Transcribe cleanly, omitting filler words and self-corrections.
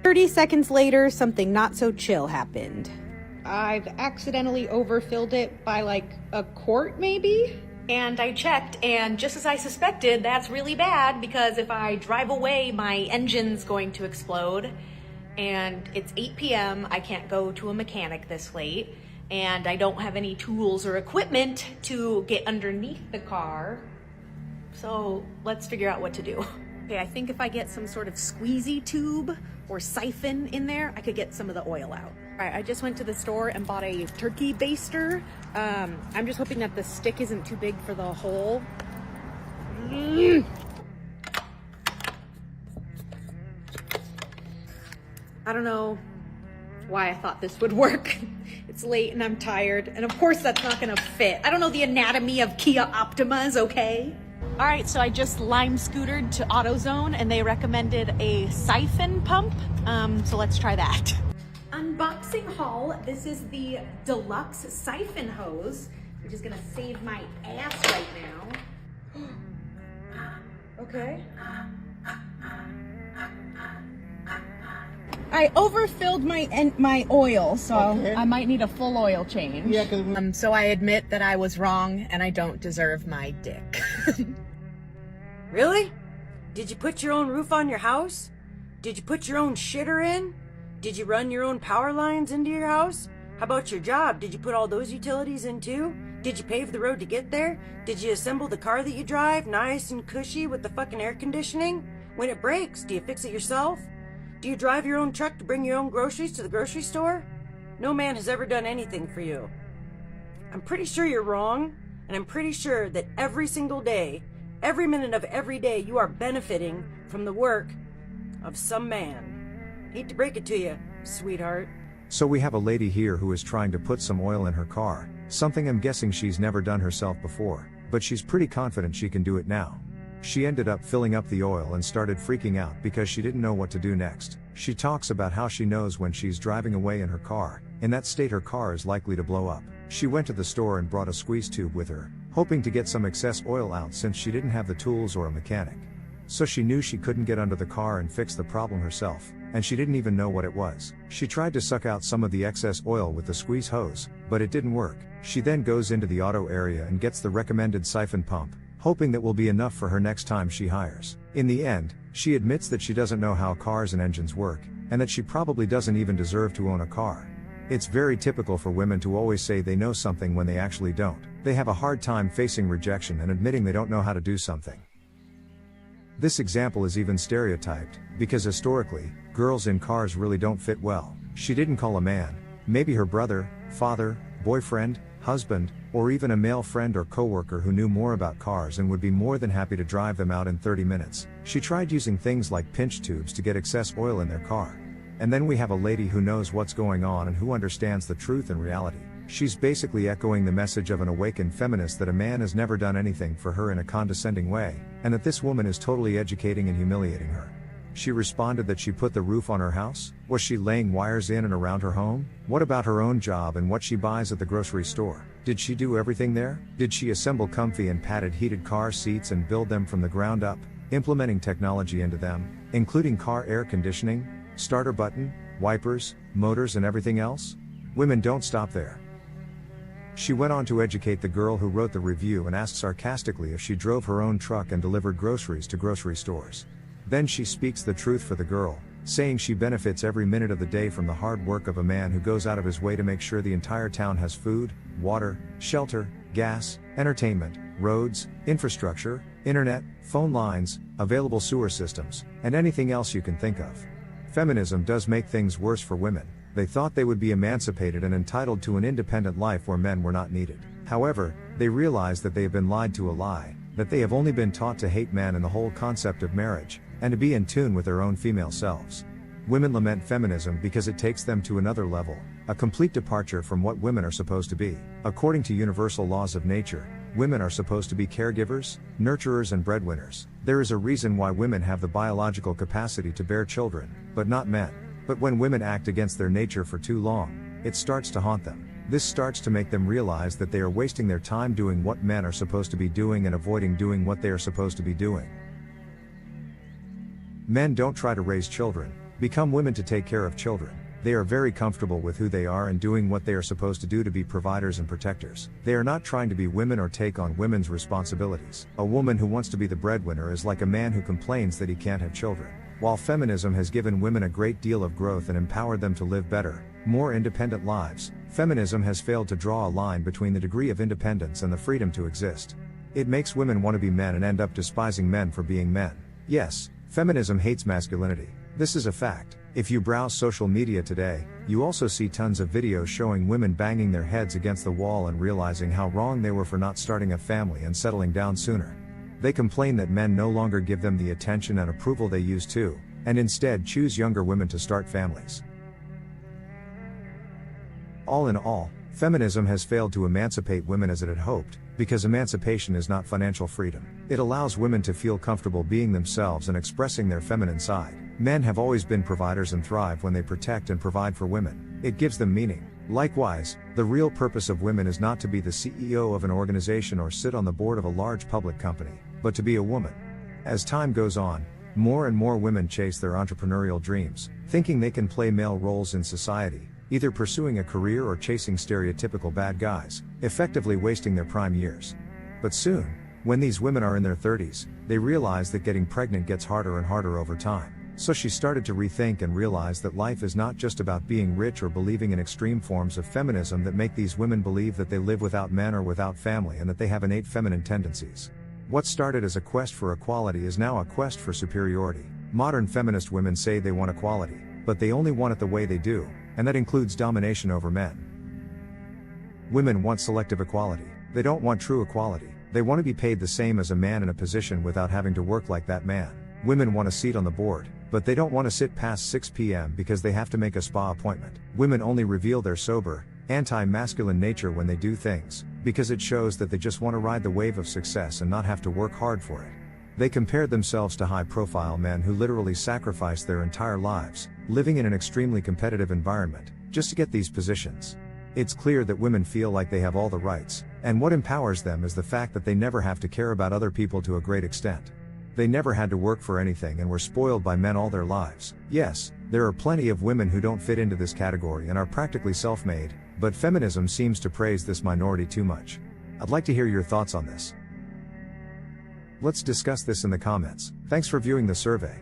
30 seconds later, something not so chill happened. I've accidentally overfilled it by like a quart maybe? And I checked, and just as I suspected, that's really bad because if I drive away, my engine's going to explode. And it's 8 p.m., I can't go to a mechanic this late, and I don't have any tools or equipment to get underneath the car. So let's figure out what to do. Okay, I think if I get some sort of squeezy tube or siphon in there, I could get some of the oil out. All right, I just went to the store and bought a turkey baster. I'm just hoping that the stick isn't too big for the hole. I don't know why I thought this would work. It's late and I'm tired, and of course that's not gonna fit. I don't know the anatomy of Kia Optimas, okay? All right, so I just lime scootered to AutoZone and they recommended a siphon pump. So let's try that. Unboxing haul. This is the deluxe siphon hose, which is gonna save my ass right now. Okay. I overfilled my oil, so okay. I might need a full oil change. Yeah, so I admit that I was wrong and I don't deserve my dick. Really? Did you put your own roof on your house? Did you put your own shitter in? Did you run your own power lines into your house? How about your job? Did you put all those utilities in too? Did you pave the road to get there? Did you assemble the car that you drive, nice and cushy with the fucking air conditioning? When it breaks, do you fix it yourself? Do you drive your own truck to bring your own groceries to the grocery store? No man has ever done anything for you. I'm pretty sure you're wrong, and I'm pretty sure that every single day, every minute of every day, you are benefiting from the work of some man. Hate to break it to you, sweetheart. So we have a lady here who is trying to put some oil in her car, something I'm guessing she's never done herself before, but she's pretty confident she can do it now. She ended up filling up the oil and started freaking out because she didn't know what to do next. She talks about how she knows when she's driving away in her car. In that state her car is likely to blow up. She went to the store and brought a squeeze tube with her, hoping to get some excess oil out since she didn't have the tools or a mechanic. So she knew she couldn't get under the car and fix the problem herself, and she didn't even know what it was. She tried to suck out some of the excess oil with the squeeze hose, but it didn't work. She then goes into the auto area and gets the recommended siphon pump, hoping that will be enough for her next time she hires. In the end, she admits that she doesn't know how cars and engines work, and that she probably doesn't even deserve to own a car. It's very typical for women to always say they know something when they actually don't. They have a hard time facing rejection and admitting they don't know how to do something. This example is even stereotyped, because historically, girls in cars really don't fit well. She didn't call a man, maybe her brother, father, boyfriend, husband, or even a male friend or coworker who knew more about cars and would be more than happy to drive them out in 30 minutes. She tried using things like pinch tubes to get excess oil in their car. And then we have a lady who knows what's going on and who understands the truth and reality. She's basically echoing the message of an awakened feminist that a man has never done anything for her in a condescending way, and that this woman is totally educating and humiliating her. She responded that she put the roof on her house. Was she laying wires in and around her home? What about her own job and what she buys at the grocery store? Did she do everything there? Did she assemble comfy and padded heated car seats and build them from the ground up, implementing technology into them, including car air conditioning, starter button, wipers, motors and everything else? Women don't stop there. She went on to educate the girl who wrote the review and asked sarcastically if she drove her own truck and delivered groceries to grocery stores. Then she speaks the truth for the girl, saying she benefits every minute of the day from the hard work of a man who goes out of his way to make sure the entire town has food, water, shelter, gas, entertainment, roads, infrastructure, internet, phone lines, available sewer systems, and anything else you can think of. Feminism does make things worse for women. They thought they would be emancipated and entitled to an independent life where men were not needed. However, they realize that they have been lied to a lie, that they have only been taught to hate men and the whole concept of marriage, and to be in tune with their own female selves. Women lament feminism because it takes them to another level, a complete departure from what women are supposed to be. According to universal laws of nature, women are supposed to be caregivers, nurturers and breadwinners. There is a reason why women have the biological capacity to bear children, but not men. But when women act against their nature for too long, it starts to haunt them. This starts to make them realize that they are wasting their time doing what men are supposed to be doing and avoiding doing what they are supposed to be doing. Men don't try to raise children, become women to take care of children. They are very comfortable with who they are and doing what they are supposed to do to be providers and protectors. They are not trying to be women or take on women's responsibilities. A woman who wants to be the breadwinner is like a man who complains that he can't have children. While feminism has given women a great deal of growth and empowered them to live better, more independent lives, feminism has failed to draw a line between the degree of independence and the freedom to exist. It makes women want to be men and end up despising men for being men. Yes, feminism hates masculinity. This is a fact. If you browse social media today, you also see tons of videos showing women banging their heads against the wall and realizing how wrong they were for not starting a family and settling down sooner. They complain that men no longer give them the attention and approval they used to, and instead choose younger women to start families. All in all, feminism has failed to emancipate women as it had hoped, because emancipation is not financial freedom. It allows women to feel comfortable being themselves and expressing their feminine side. Men have always been providers and thrive when they protect and provide for women. It gives them meaning. Likewise, the real purpose of women is not to be the CEO of an organization or sit on the board of a large public company, but to be a woman. As time goes on, more and more women chase their entrepreneurial dreams, thinking they can play male roles in society, either pursuing a career or chasing stereotypical bad guys, effectively wasting their prime years. But soon, when these women are in their 30s, they realize that getting pregnant gets harder and harder over time. So she started to rethink and realize that life is not just about being rich or believing in extreme forms of feminism that make these women believe that they live without men or without family and that they have innate feminine tendencies. What started as a quest for equality is now a quest for superiority. Modern feminist women say they want equality, but they only want it the way they do, and that includes domination over men. Women want selective equality. They don't want true equality. They want to be paid the same as a man in a position without having to work like that man. Women want a seat on the board, but they don't want to sit past 6 p.m. because they have to make a spa appointment. Women only reveal their sober, anti-masculine nature when they do things, because it shows that they just want to ride the wave of success and not have to work hard for it. They compare themselves to high-profile men who literally sacrifice their entire lives, living in an extremely competitive environment, just to get these positions. It's clear that women feel like they have all the rights, and what empowers them is the fact that they never have to care about other people to a great extent. They never had to work for anything and were spoiled by men all their lives. Yes, there are plenty of women who don't fit into this category and are practically self-made, but feminism seems to praise this minority too much. I'd like to hear your thoughts on this. Let's discuss this in the comments. Thanks for viewing the survey.